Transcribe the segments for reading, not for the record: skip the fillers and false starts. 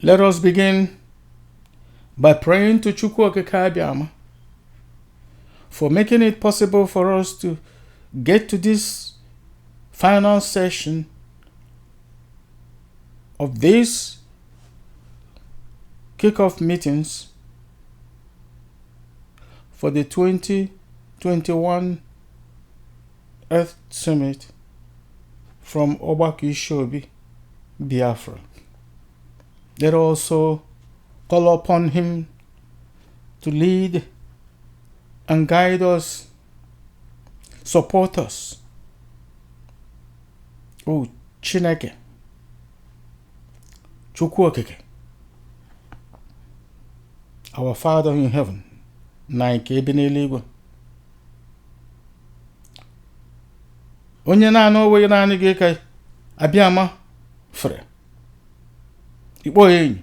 Let us begin by praying to Chukwu Okike Abiama for making it possible for us to get to this final session of these kickoff meetings for the 2021 Earth Summit from Ogbako Ishi Obi Biafra. Let us also call upon him to lead and guide us, support us. Oh, Chineke, Chukwu Okike, our Father in heaven, na nke ebe n'eluigwe, onye na-anụ onwe naanị gị ka Abiama fere, ikpo enyi,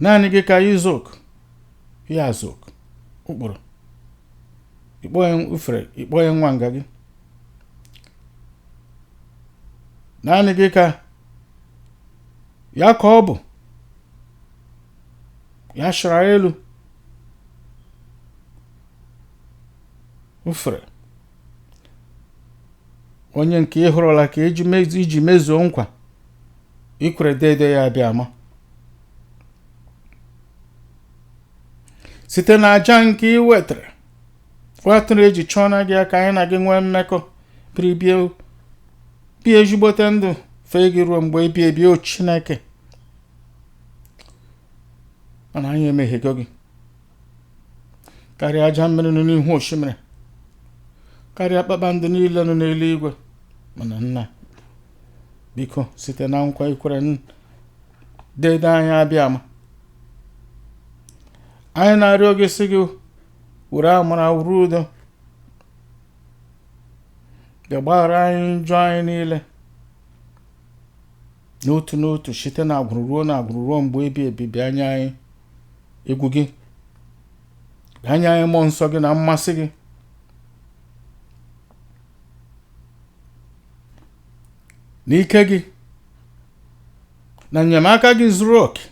naanị gị ka Izok, ya Azok, ụkpụrụ, ikpo ufere, ikpo nwa nga gị, naanị gị ka ya ka ọ bụ, ya shara elu, ufere, onye nke ị hụrụla ka iji mezuo nkwa ikwere dede ya Abiama site na aja nke ị wetara atụrụ eji chọọ na gị ka anyị na gị nwee mmekọ biri bie ezigbote ndụ fee gị ruo mgbe ebi ebi o Chineke, mana anyị emeghego gị karịa aja mmiri nọ n'ihu osimiri, karịa kpakpando niile nọ n'eluigwe. Mana nna, biko site na nkwa ikwere dede anyị Abiama, anyị na-arịọ gị sị gị were amara wuru udo bịa gbaghara anyị njọ anyị niile n'otu n'otu site na agwụrụ ruo mgbe ebi ebi. Bịa nye anyị egwu gị, bịa nye anyị mmụọ nsọ gị na mmasị gị, n'ike gị na enyemaka gị zuru oke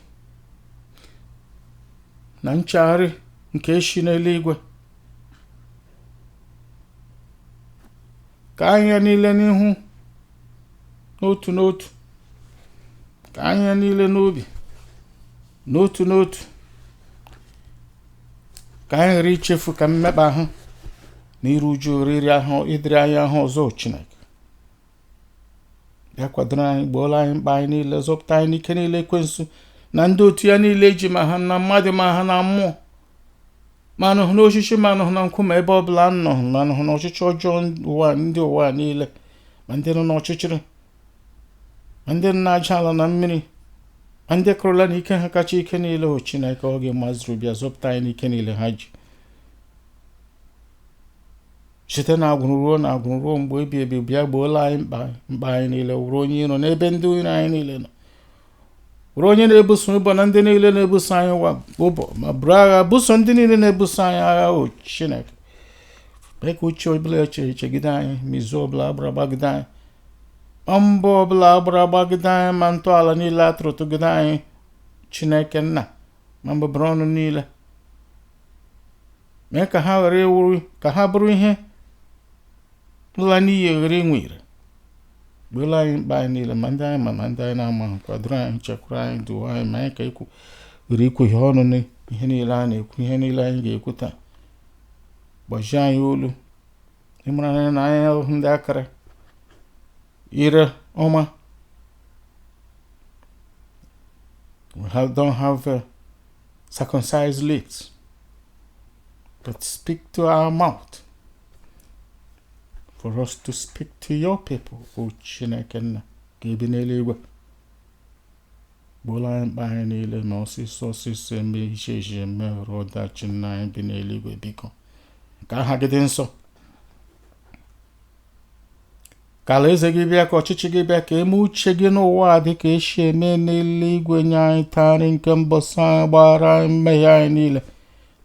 na nchegharị nke eshi n'eluigwe, ka anyị niile n'ihu n'otu n'otu, ka anyị niile n'obi n'otu n'otu, ka anyị ghara ichefu ka mmekpa ahụ na iru uju oriri ahụ ịdịrị anyị ahụ ọzọ. Chineke, bịa kwadoro anyị, gboola anyị mkpa anyị niile, zọpụta anyị n'ike niile ekwensu na ndị otu ya niile ji ma ha na mmadụ ma ha na mmụọ, ma nụhụ n'osisi, ma nụhụ na nkume ebe ọbụla nọ, ma nụhụ n'ọchịchị ọjọọ ụwa, ndị ụwa niile, ma ndị nọ n'ọchịchịrị, ma ndị nọ n'aja ala na mmiri, ma ndị kụrụla n'ike ha kacha ike niile. O Chineke, ọ gị mazuru, bịa zọpụta anyị n'ike niile ha ji, site na agwụrụ ruo mgbe ebi ebi. Bịa gboola anyị mkpa anyị niile, wụrụ onye iro n'ebe ndị iro anyị niile nọ, wụrụ onye na-ebuso ụbọ na ndị niile na-ebuso anyị ụbọ, ma buru agha buso ndị niile na-ebuso anyị agha. O Chineke, mee ka uche ọbụla echere chegide anyị, ma izu ọbụla agbara gbagide anyị, ma mbọ ọbụla agbara gbagide anyị, ma ntọala niile atụrụtụgide anyị. Chineke nna, ma mgbabara ọnụ niile, mee ka ha ghara ewuru, ka ha bụrụ ihe ụla n'iyi ghara inwe ire. Gboola anyị mkpa anyị niile, ma ndị anyị ma ndị anyị na-ama, kwadoro anyị, chekwara anyị, duo anyị, ma anyị ka were ikwughe ọnụ n'ihe niile a na-ekwu, ihe niile anyị ga-ekwu taa. Gbajie anyị olu, ịmara anyị na anyị ahụ ndị akara ire ọma. We don't have circumcised lips, but speak to our mouth for us to speak to your people. O Chineke nna, ka ebi n'eluigwe, gboola anyị mkpa anyị niile, ma ọsịsọ eme iche eme hụrụ ọdachi nna anyị bi n'eluigwe. Biko ka aha gị dị nsọ, ka alaeze gị bịa, ka ọchịchị gị bịa, ka eme uche gị n'ụwa dị ka esi eme n'eluigwe. Nye anyị tarị nke mbọsị anyị, gbaghara anyị mmehie anyị niile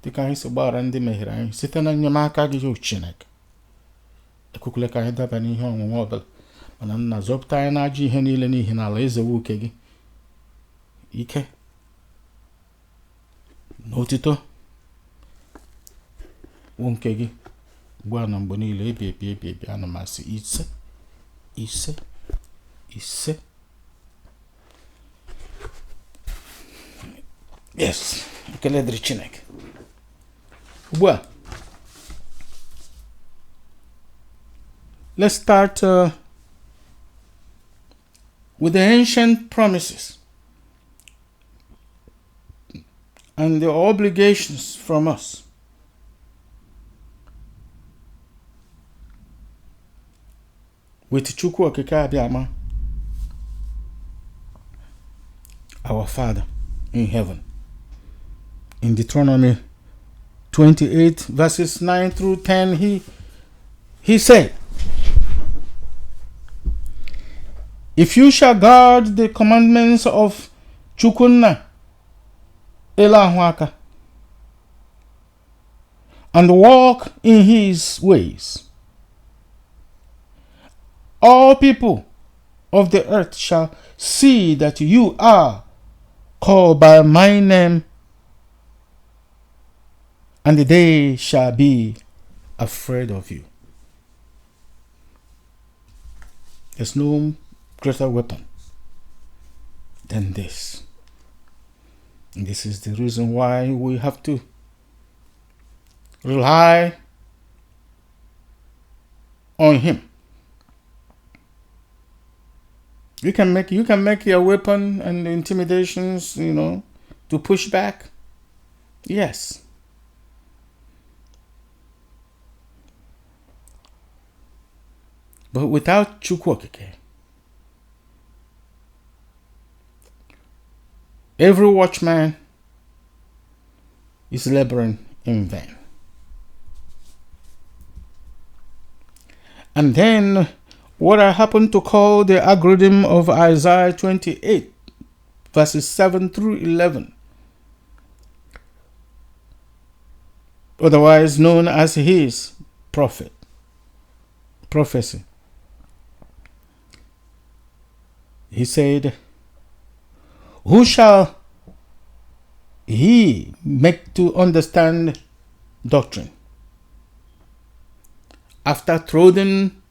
dịka anyị si gbaghara ndị mehiere anyị, site na enyemaka gị. O Chineke, ekwukwala ka anyị daba n'ihe ọnwụnwa ọbụla, mana nna, zọpụta anyị n'ajọ ihe niile, n'ihi na alaeze wuke gị ike n'otito nke gị ugbu a na mgbe niile ebi ana m asị ise. Yes, ekele dịrị Chineke. Ugbu a, let's start with the ancient promises and the obligations from us. With Chukwu Okike Abịama, our Father in heaven. In Deuteronomy 28 verses 9 through 10, he said, if you shall guard the commandments of Chukwunna ELOAHU AKA and walk in his ways, all people of the earth shall see that you are called by my name, and they shall be afraid of you. There's no greater weapon than this. And this is the reason why we have to rely on him. You can make your weapon and the intimidations, to push back. Yes. But without Chukwu Okike, every watchman is laboring in vain. And then what I happen to call the algorithm of Isaiah 28, verses 7 through 11, otherwise known as his prophecy. He said, who shall he make to understand doctrine? After trodden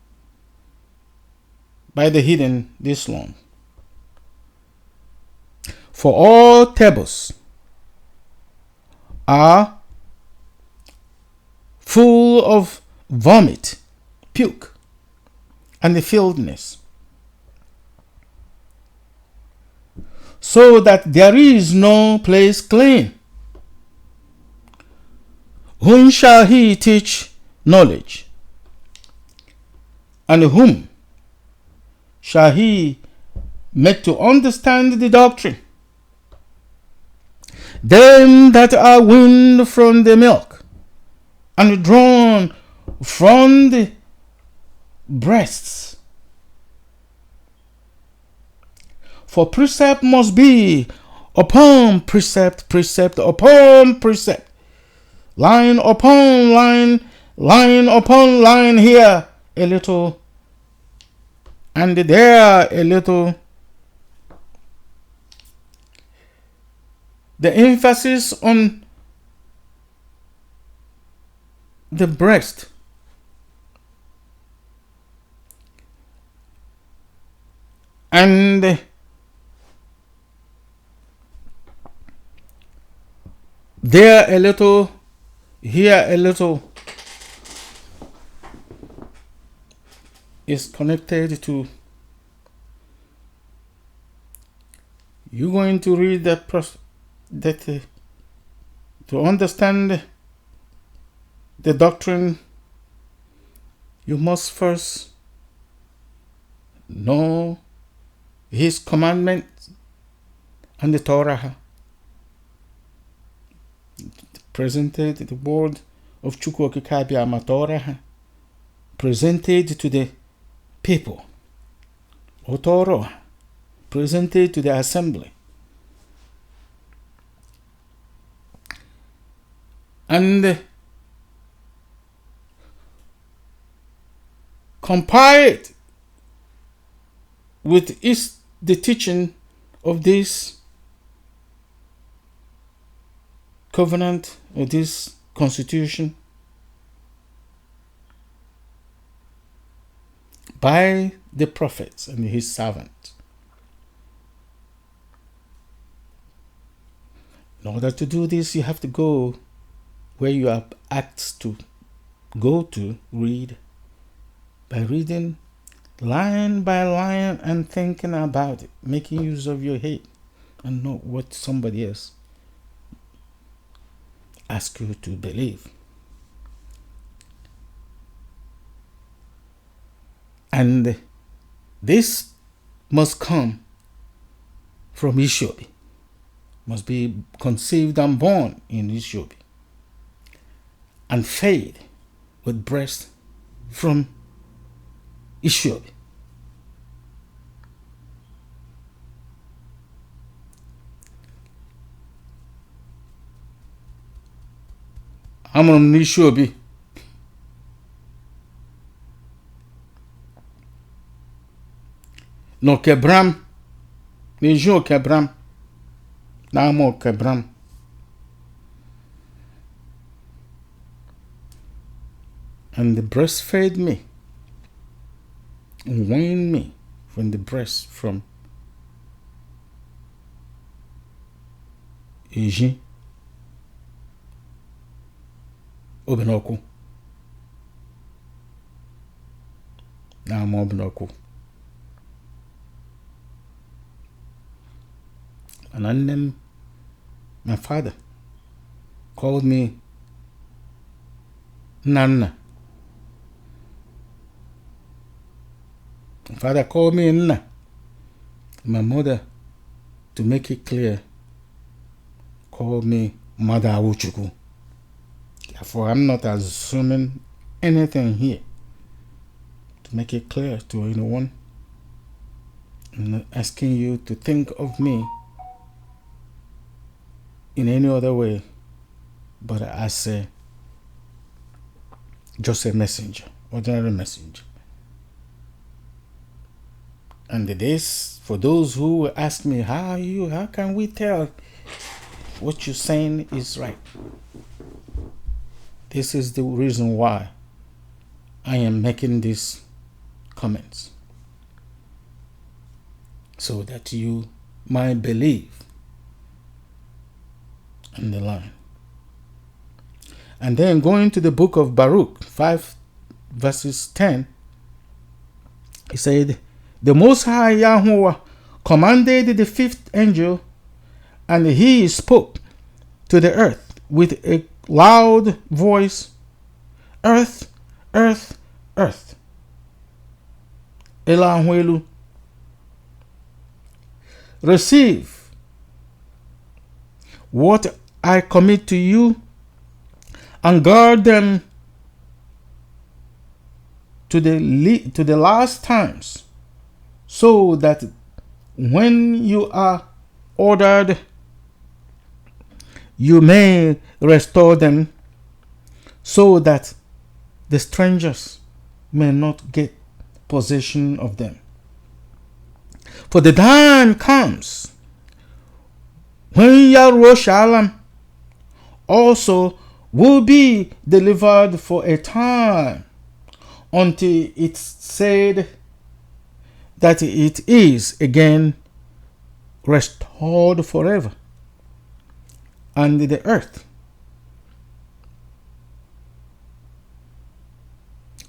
by the heathen this long. For all tables are full of vomit, puke, and the filthiness, so that there is no place clean. Whom shall he teach knowledge? And whom shall he make to understand the doctrine? Them that are weaned from the milk and drawn from the breasts. For precept must be upon precept, precept upon precept, line upon line, line upon line, here a little and there a little. The emphasis on the breast and there a little, here a little is connected to, you're going to read that to understand the doctrine, you must first know his commandments and the Torah. Presented the word of Chukwu Okike Abịama, Torah, presented to the people, or Torah, presented to the assembly. And compiled with the teaching of this covenant or this constitution by the prophets and his servants. In order to do this, you have to go where you are asked to go to read, by reading line by line and thinking about it, making use of your head and not what somebody else asks you to believe. And this must come from Ishi Obi, must be conceived and born in Ishi Obi, and fade with breast from Ishi Obi. Amụrụ m n'Ishi Obi n'Okebram, n'Eji Okebram, n'ama Okebram. And the breastfed me, and weaned me from the breast from Ishi Obi n'ama Obi. And then my father called me Nana. My father called me Nna. My mother, to make it clear, called me Mother Awuchukwu. Therefore, I'm not assuming anything here. To make it clear to anyone, I'm not asking you to think of me in any other way but as just a messenger, ordinary messenger. And this, for those who ask me, how can we tell what you're saying is right? This is the reason why I am making these comments, so that you might believe in the line. And then going to the book of Baruch 5 verses 10, he said, the Most High Yahuwah commanded the fifth angel, and he spoke to the earth with a loud voice, earth, earth, earth. ELOAHU, receive what I commit to you, and guard them to the last times, so that when you are ordered, you may restore them, so that the strangers may not get possession of them. For the time comes when Yerushalayim also will be delivered for a time, until it's said that it is again restored forever. And the earth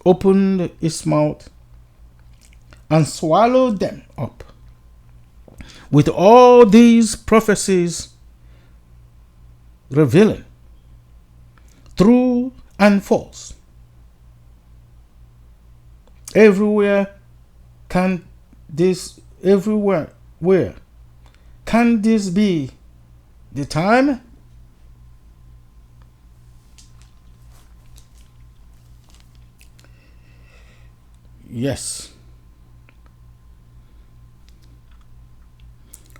opened its mouth and swallowed them up, with all these prophecies revealing true and false. Where can this be the time? Yes.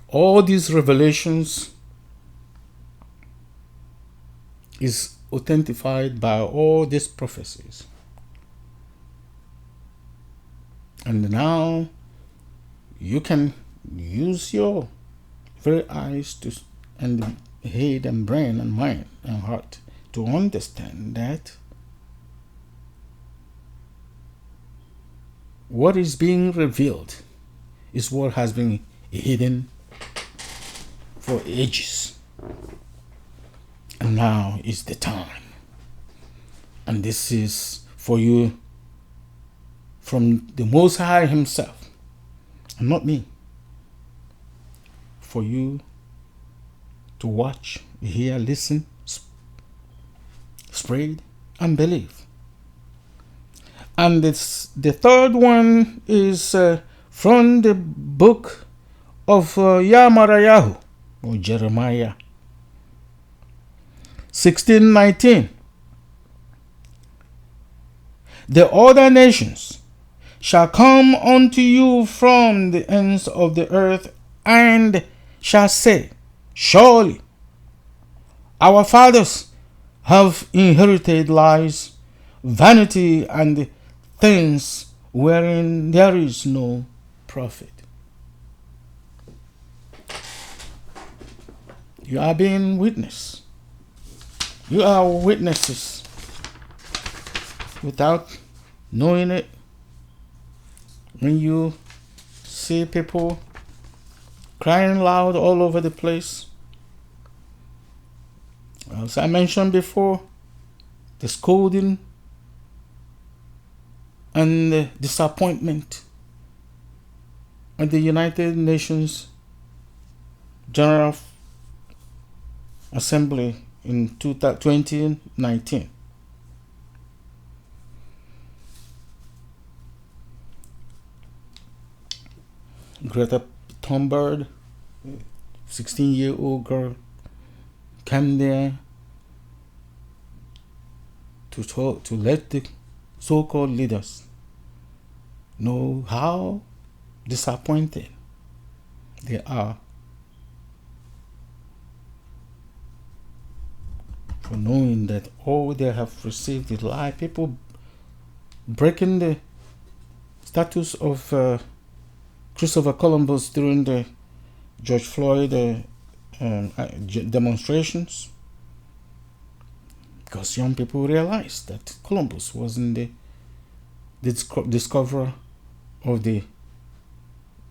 All these revelations is authenticated by all these prophecies. And now you can use your very eyes and head and brain and mind and heart to understand that what is being revealed is what has been hidden for ages. And now is the time. And this is for you from the Most High Himself, and not me. For you to watch, hear, listen, spread, and believe. And the third one is from the book of Yamarayahu, or Jeremiah 16:19. The other nations shall come unto you from the ends of the earth, and shall say, surely our fathers have inherited lies, vanity, and things wherein there is no profit. You are being witness. You are witnesses without knowing it. When you see people crying loud all over the place, as I mentioned before, the scolding and the disappointment at the United Nations General Assembly in 2019. Greta Thunberg, 16-year-old girl, came there to let the so-called leaders know how disappointed they are for knowing that all they have received is lie. People breaking the status of Christopher Columbus during the George Floyd demonstrations, because young people realized that Columbus wasn't the discoverer of the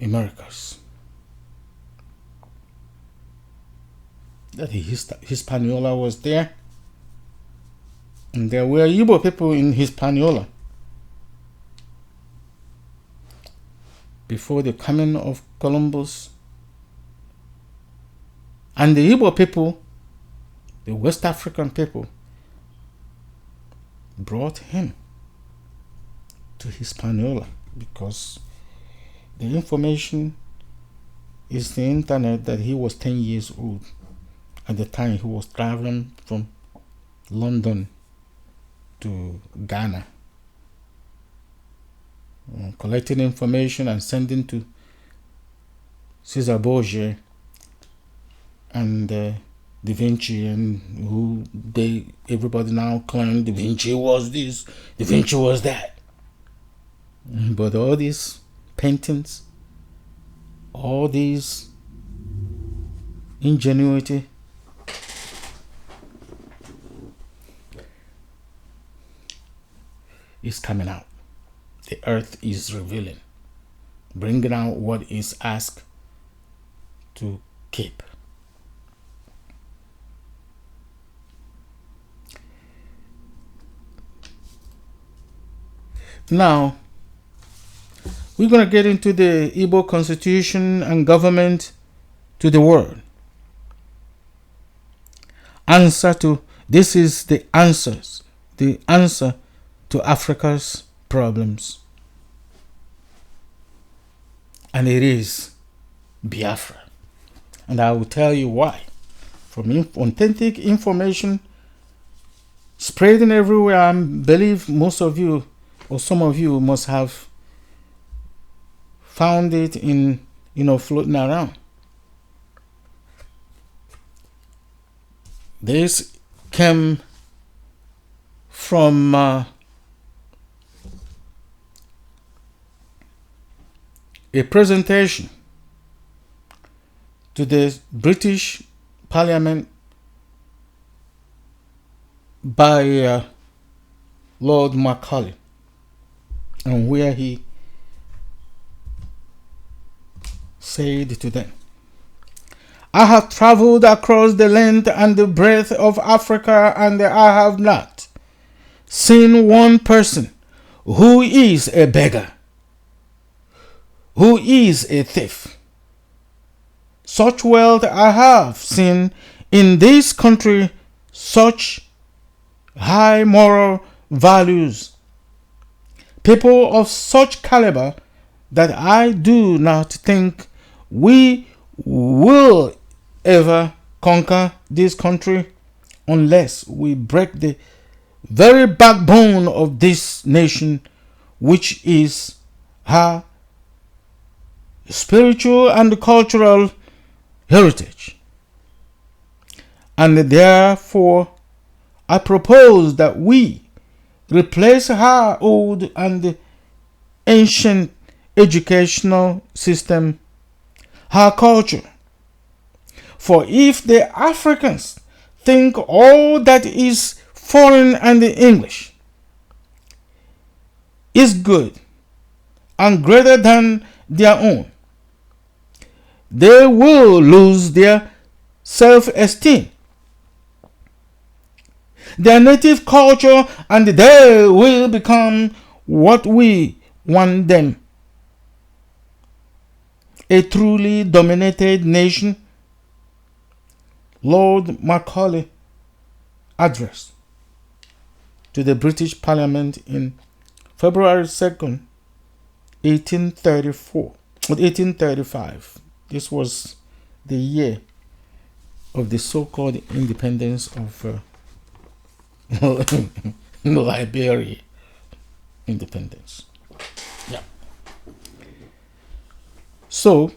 Americas. That Hispaniola was there, and there were Igbo people in Hispaniola before the coming of Columbus. And the Igbo people, the West African people, brought him to Hispaniola because the information is the internet that he was 10 years old at the time he was traveling from London to Ghana, collecting information and sending to Caesar Borgia and Da Vinci, and everybody now claim Da Vinci was this, Da Vinci was that. But all these paintings, all these ingenuity, is coming out. The earth is revealing, bringing out what is asked to keep. Now, we're going to get into the Igbo constitution and government to the world. This is the answer to Africa's problems. And it is Biafra. And I will tell you why. From authentic information spreading everywhere, I believe most of you or some of you must have found it in, floating around. This came from a presentation to the British Parliament by Lord Macaulay, and where he said to them, I have traveled across the length and the breadth of Africa, and I have not seen one person who is a beggar, who is a thief. Such wealth I have seen in this country, such high moral values, people of such caliber, that I do not think we will ever conquer this country unless we break the very backbone of this nation, which is her spiritual and cultural heritage. And therefore I propose that we replace her old and ancient educational system, her culture. For if the Africans think all that is foreign and English is good and greater than their own, they will lose their self-esteem, their native culture, and they will become what we want them, a truly dominated nation. Lord Macaulay address to the British Parliament in February 2nd, 1835. This was the year of the so-called independence of Liberia. Independence. Yeah. So,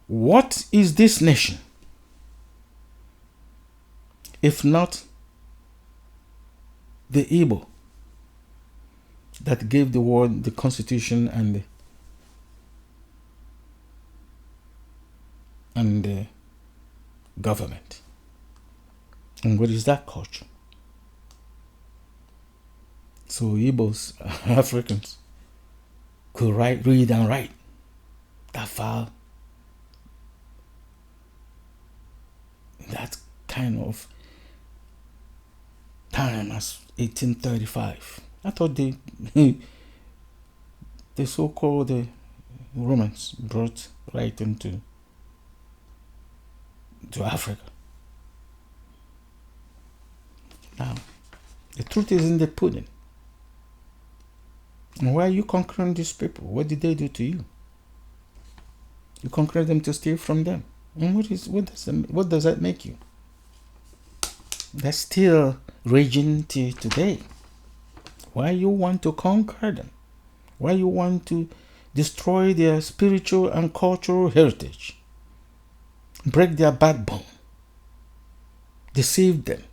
what is this nation if not the Igbo that gave the world the constitution and the government? And what is that culture? So Igbos, Africans, could read and write that far, that kind of time as 1835. I thought the so-called Romans brought writing to Africa. Now, the truth is in the pudding. And why are you conquering these people? What did they do to you? You conquer them to steal from them. And what does that make you? That's still raging till today. Why you want to conquer them? Why you want to destroy their spiritual and cultural heritage? Break their backbone. Deceive them.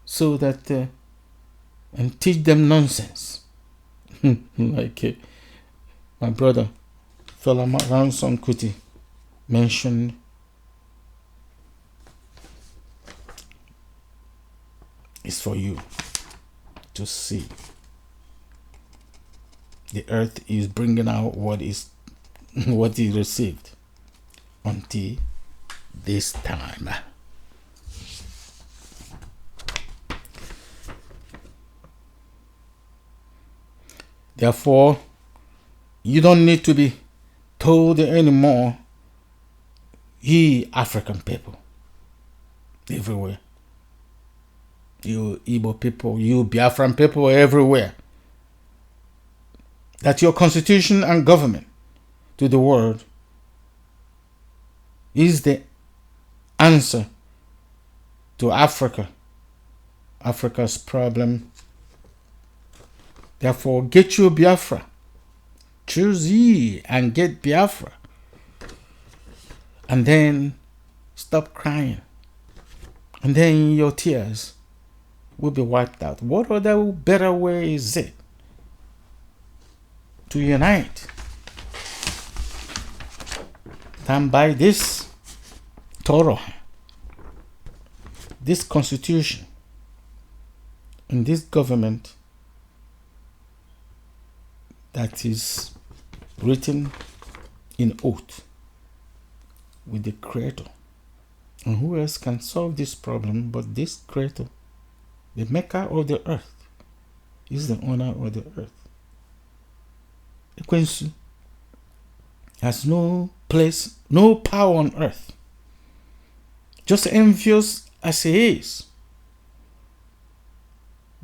So that and teach them nonsense. Like my brother Fela Ransom Kuti mentioned, it's for you to see. The earth is bringing out what it received until this time. Therefore, you don't need to be told anymore, ye African people, everywhere, you Igbo people, you Biafran people everywhere, that your constitution and government to the world is the answer to Africa's problem. Therefore, get your Biafra. Choose ye and get Biafra. And then stop crying. And then your tears will be wiped out. What other better way is it to unite than by this Torah, this constitution, and this government that is written in oath with the Creator. And who else can solve this problem but this Creator, the maker of the earth, is the owner of the earth. Ekwensu has no place, no power on earth. Just envious as he is,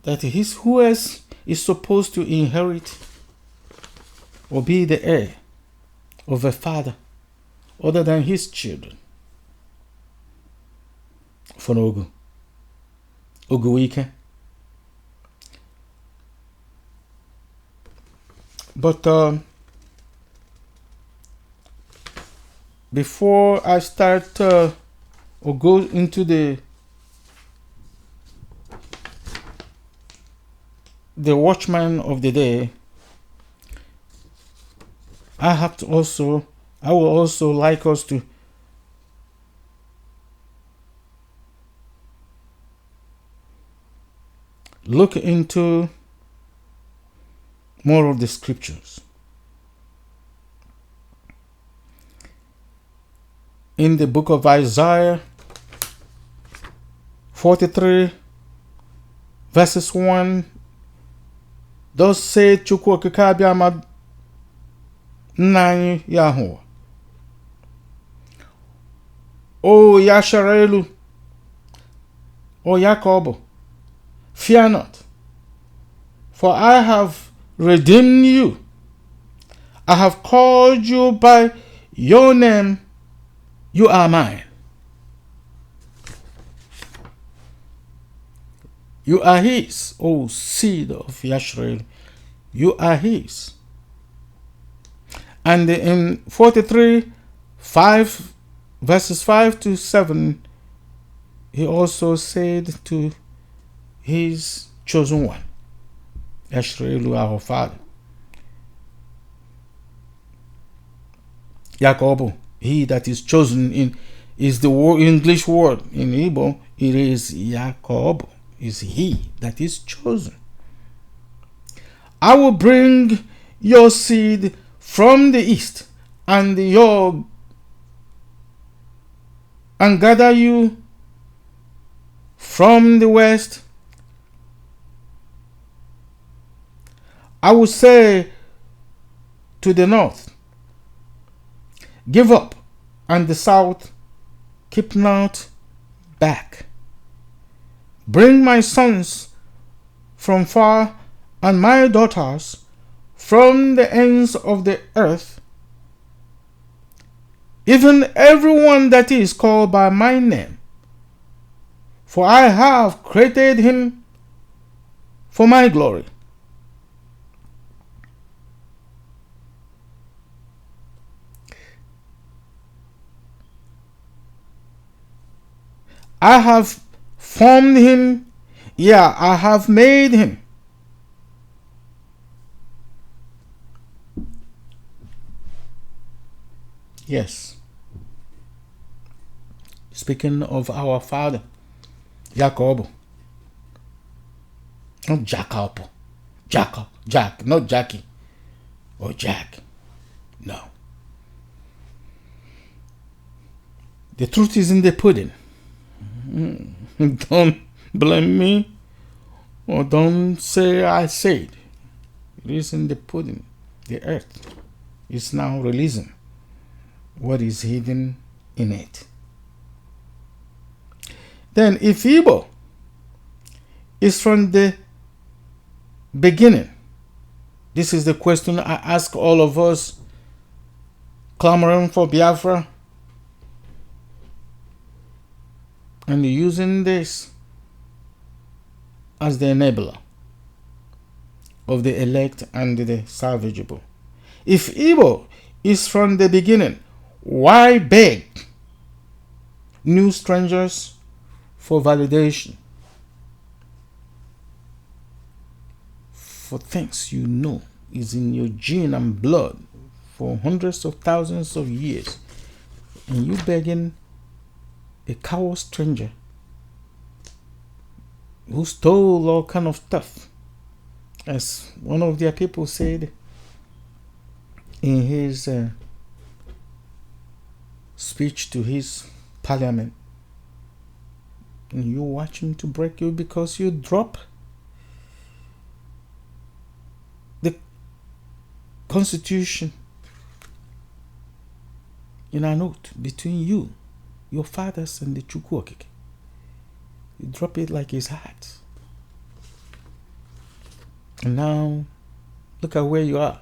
that who else is supposed to inherit or be the heir of a father other than his children. Fonogu. Oguike. But before I start or go into the watchman of the day, I will also like us to look into more of the scriptures. In the book of Isaiah 43 verses 1, thus said Chukwu Okike Abiama nna anyị Yahuwah, O Yasharelu, O Jacob, fear not, for I have redeemed you. I have called you by your name. You are mine. You are his, O seed of Yasharel. You are his. And in 43, 5, verses 5 to 7, he also said to his chosen one, Yasharelu, our father, Jacob, he that is chosen is the English word. In Igbo, it is Jacob, is he that is chosen. I will bring your seed from the east and gather you from the west. I will say to the north, give up, and the south, keep not back. Bring my sons from far and my daughters from the ends of the earth, even everyone that is called by my name, for I have created him for my glory. I have formed him, I have made him. Yes. Speaking of our father, Jacob. Not Jacob. Jack, not Jackie. Or Jack. No. The truth is in the pudding. Don't blame me, or don't say I said. It is in the pudding. The earth is now releasing what is hidden in it. Then if Igbo is from the beginning, this is the question I ask all of us clamoring for Biafra, and using this as the enabler of the elect and the salvageable. If Igbo is from the beginning, why beg new strangers for validation for things you know is in your gene and blood for hundreds of thousands of years, and you begging a coward stranger who stole all kind of stuff, as one of their people said in his speech to his parliament. And you watch him to break you because you drop the constitution in a note between you, your fathers, and the Chukwu Okike. You drop it like his hat. And now, look at where you are.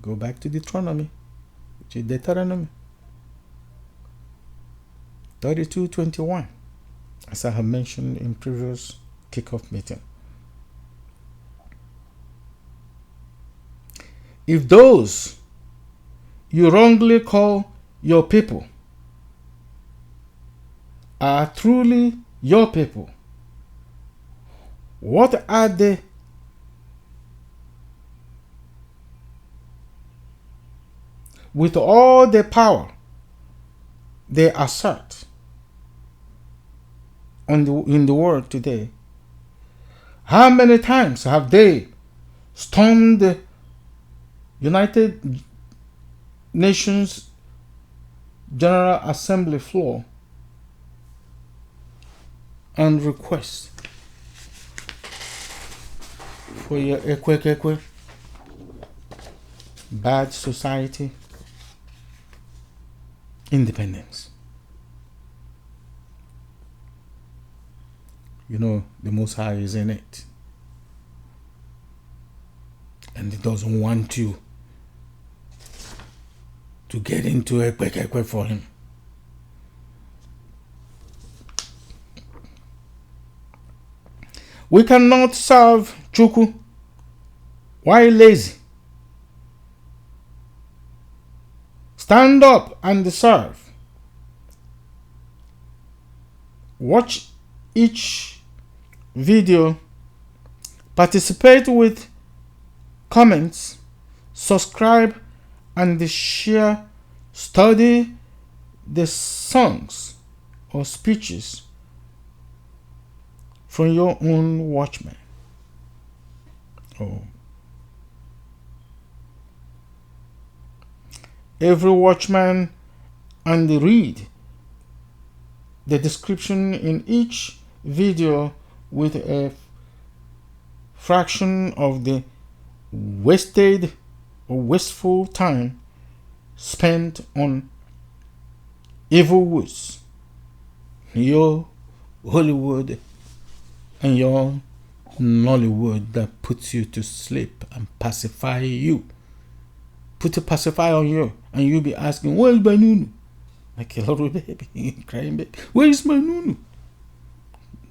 Go back to Deuteronomy, which is Deuteronomy 32:21, as I have mentioned in previous kickoff meeting. If those you wrongly call your people are truly your people, what are they with all the power they assert in the world today? How many times have they stormed the United Nations General Assembly floor and request for your ekwe bad society independence? You know, the Most High is in it, and He doesn't want you to get into ekwe for Him. We cannot serve Chukwu while lazy. Stand up and serve. Watch each video, participate with comments, subscribe and share. Study the songs or speeches from your own watchman. Every watchman, and read the description in each video with a fraction of the wasted or wasteful time spent on evil words, your Hollywood and your Nollywood that puts you to sleep and pacify you. Put a pacifier on you, and you'll be asking, where's my nunu? Like a little baby, crying baby. Where is my nunu?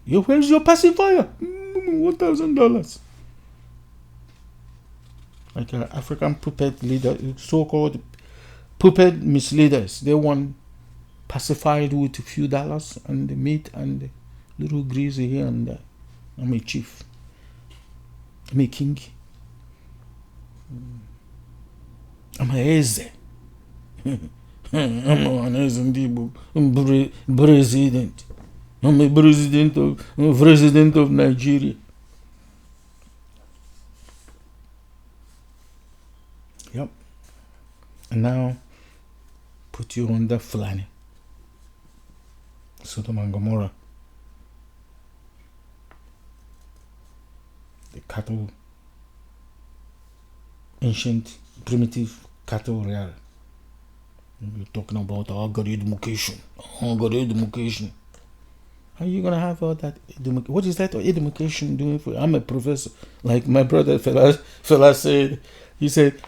Where's your pacifier? $1,000. Like African puppet leader, so-called puppet misleaders. They want pacified with a few dollars and the meat and the little greasy here and there. I'm a chief. I'm a king. I'm a eze. I'm an eze president. I'm a president of Nigeria. Yep. And now put you under Fulani, Sodom and Gomorrah. The cattle, ancient, primitive cattle real. You're talking about algorithm. How are you going to have all that? What is that education doing for you? I'm a professor. Like my brother fella said, he said,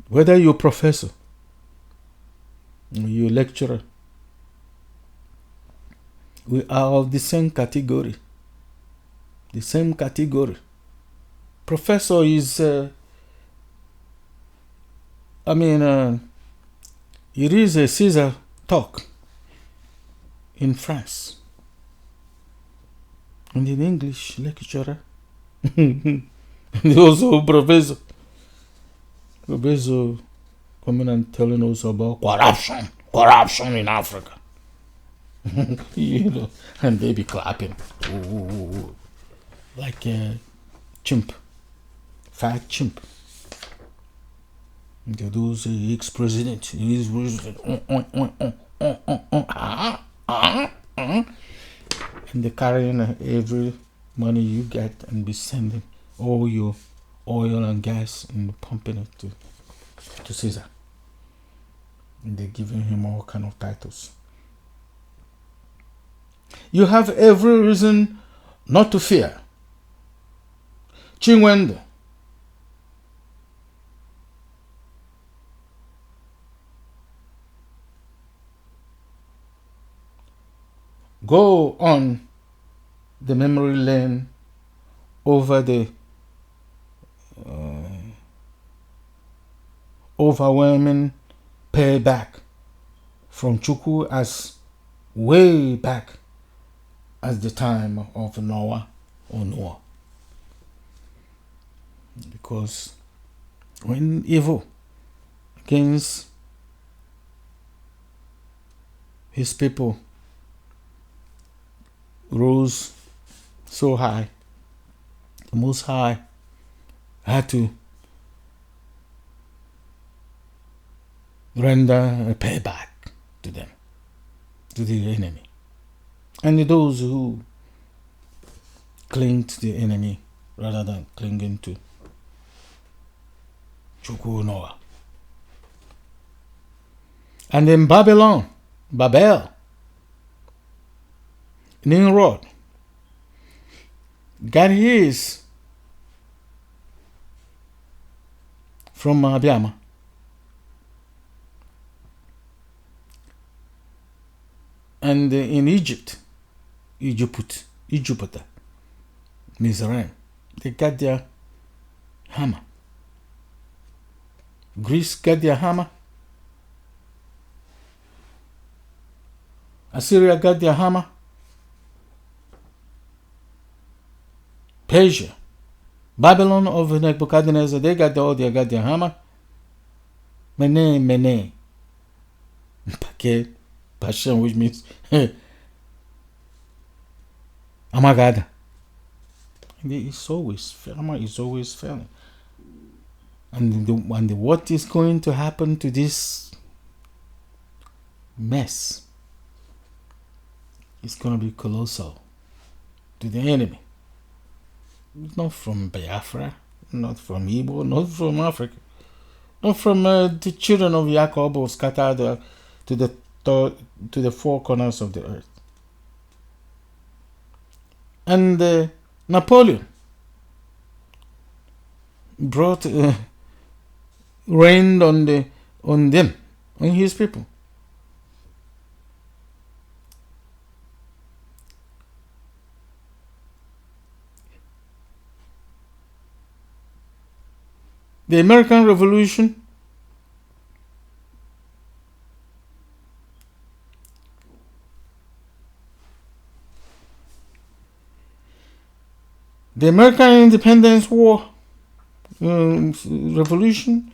whether you're a professor or you're a lecturer, we are of the same category. The same category. Professor is, it is a Caesar talk in France. And in English, lecturer. And also professor coming and telling us about corruption. corruption in Africa. You know, and they be clapping. Ooh, like a chimp. Fat chimp. Those ex-president. And they're carrying every money you get and be sending all your oil and gas and pumping it to Caesar. And they're giving him all kind of titles. You have every reason not to fear. Chinwende. Go on the memory lane over the overwhelming payback from Chukwu as way back as the time of Noah or Noah. Because when evil against his people rose so high, the Most High had to render a payback to them, to the enemy. And those who cling to the enemy rather than clinging to Chukwu Noah. And in Babel, Nimrod got his from Abiyama. And in Egypt, Mizraim, they got their hammer. Greece got their hammer. Assyria got their hammer. Persia, Babylon of Nebuchadnezzar, they got their hammer. Mene. Passion, which means Amagada. Hammer is always failing. And what is going to happen to this mess is going to be colossal to the enemy. Not from Biafra, not from Igbo, not from Africa, not from the children of Jacob scattered to the four corners of the earth. And Napoleon brought rained on his people. The American Revolution the American Independence War, Revolution,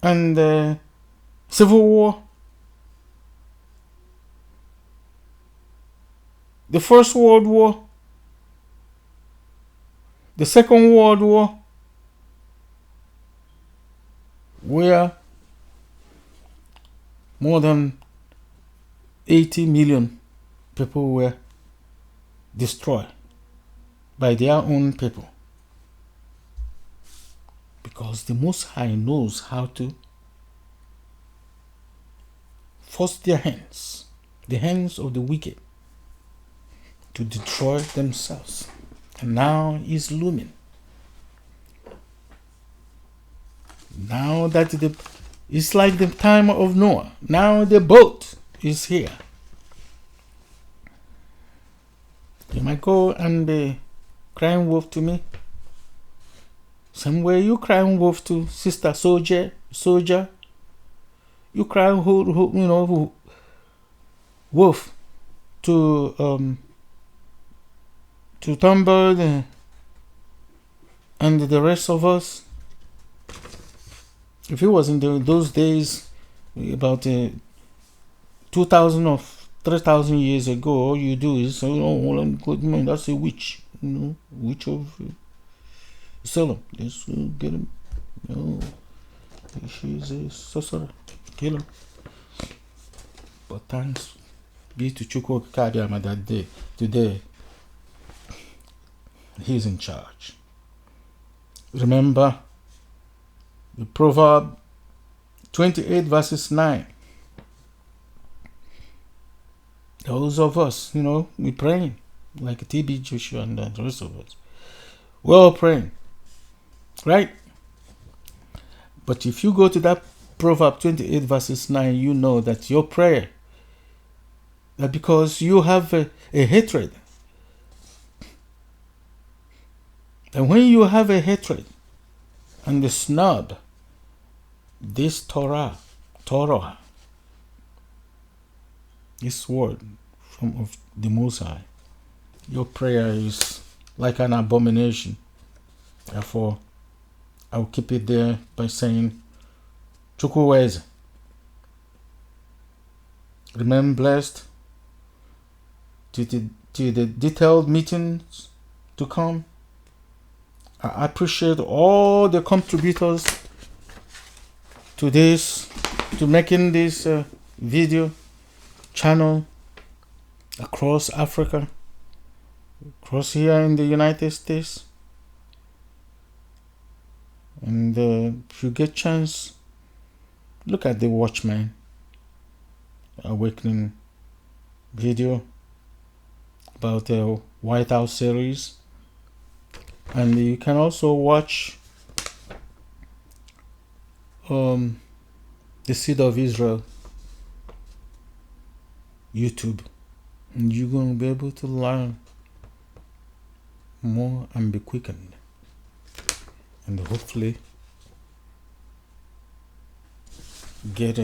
and the Civil War, the First World War, the Second World War, where more than 80 million people were destroyed by their own people, because the Most High knows how to force their hands, the hands of the wicked, to destroy themselves. And now is looming. Now that it's like the time of Noah. Now the boat is here. You might go and be crying wolf to me. Somewhere you crying wolf to sister soldier. You cry wolf to Thunberg and the rest of us. If it was in those days about 2,000 or 3,000 years ago, all you do is say, oh, well, that's a witch, witch of Salem. Let's get him. She's a sorcerer. Kill him. But thanks be to Chukwu Okike that day. Today, he's in charge. Remember the proverb 28 verses 9. Those of us, we praying like TB Joshua and the rest of us. We're all praying, right? But if you go to that proverb 28 verses 9, you know that your prayer, that because you have a hatred, and when you have a hatred and the snub, this Torah, this word of the Most High, your prayer is like an abomination. Therefore, I'll keep it there by saying, Chukwu. Remain blessed to the detailed meetings to come. I appreciate all the contributors to this, to making this video channel across Africa, across here in the United States. And if you get chance, look at the Watchman Awakening video about the White House series. And you can also watch the Seed of Israel YouTube, and you're going to be able to learn more and be quickened, and hopefully get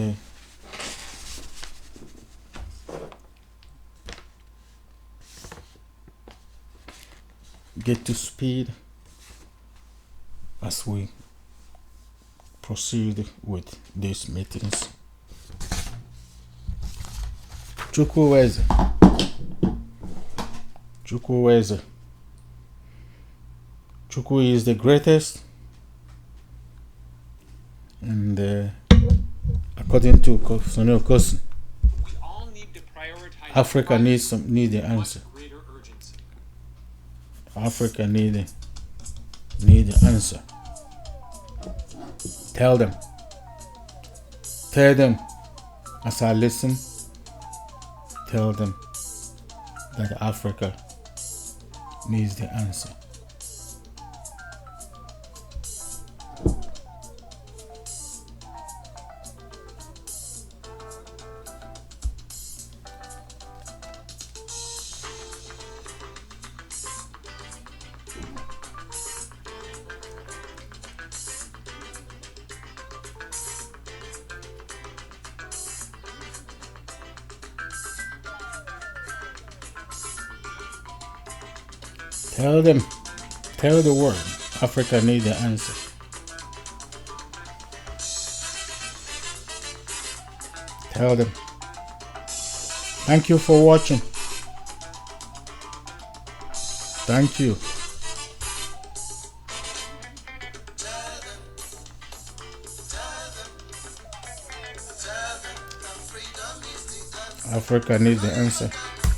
to speed as we proceed with these meetings. Chukwu. Chukwu is the greatest, and according to Sonny Okosun, Africa needs the answer. Africa need the answer. Tell them as I listen. Tell them that Africa needs the answer. Tell the world, Africa needs the answer. Tell them. Thank you for watching. Thank you. Africa needs the answer.